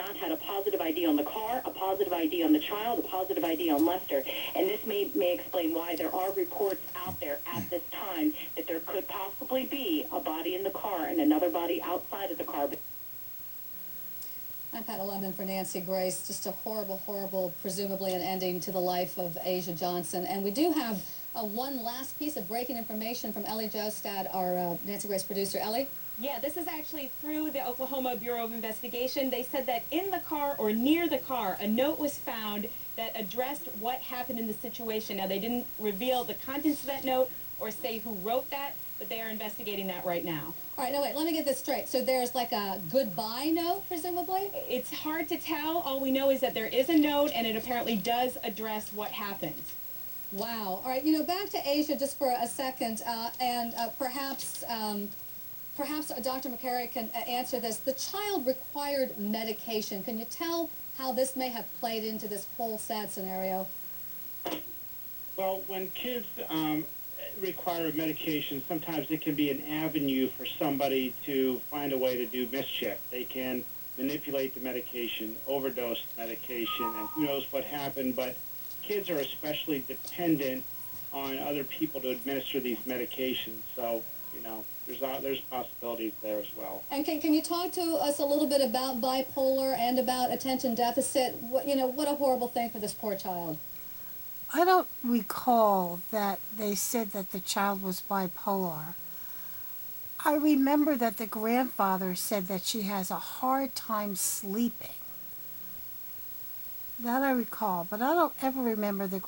not had a positive ID on the car, a positive ID on the child, a positive ID on Lester. And this may explain why there are reports out there at this time that there could possibly be a body in the car and another body outside of the car. I'm Pat Lemon for Nancy Grace. Just a horrible, horrible, presumably an ending to the life of Asia Johnson. And we do have one last piece of breaking information from Ellie Jostad, our Nancy Grace producer. Ellie? Yeah, this is actually through the Oklahoma Bureau of Investigation. They said that in the car or near the car, a note was found that addressed what happened in the situation. Now, they didn't reveal the contents of that note or say who wrote that, but they are investigating that right now. All right, no, wait, let me get this straight. So there's like a goodbye note, presumably? It's hard to tell. All we know is that there is a note, and it apparently does address what happened. Wow. All right, you know, back to Asia just for a second, and perhaps Dr. McCary can answer this. The child required medication. Can you tell how this may have played into this whole sad scenario? Well, when kids require medication, sometimes it can be an avenue for somebody to find a way to do mischief. They can manipulate the medication, overdose medication, and who knows what happened, but kids are especially dependent on other people to administer these medications, so, you know, there's possibilities there as well. And can you talk to us a little bit about bipolar and about attention deficit? What a horrible thing for this poor child. I don't recall that they said that the child was bipolar. I remember that the grandfather said that she has a hard time sleeping. That I recall, but I don't ever remember the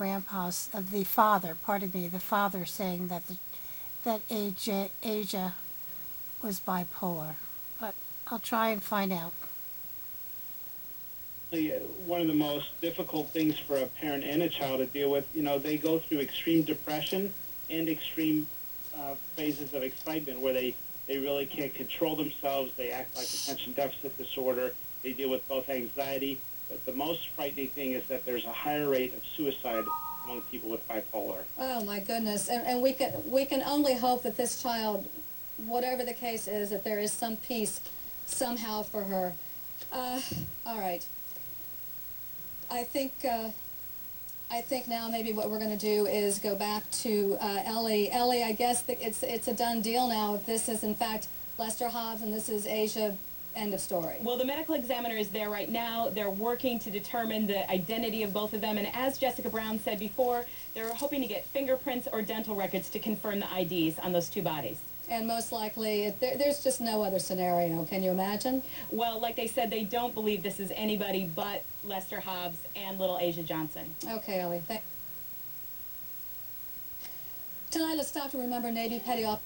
father saying that Asia was bipolar. But I'll try and find out. One of the most difficult things for a parent and a child to deal with, you know, they go through extreme depression and extreme phases of excitement where they really can't control themselves. They act like attention deficit disorder. They deal with both anxiety. But the most frightening thing is that there's a higher rate of suicide among people with bipolar. Oh, my goodness. And we can only hope that this child, whatever the case is, that there is some peace somehow for her. All right. I think now maybe what we're going to do is go back to Ellie. Ellie, I guess it's a done deal now if this is in fact Lester Hobbs and this is Asia. End of story. Well, the medical examiner is there right now. They're working to determine the identity of both of them. And as Jessica Brown said before, they're hoping to get fingerprints or dental records to confirm the IDs on those two bodies. And most likely, there's just no other scenario. Can you imagine? Well, like they said, they don't believe this is anybody but Lester Hobbs and little Asia Johnson. Okay, Ellie. Tonight, let's stop to remember Navy Petty Officer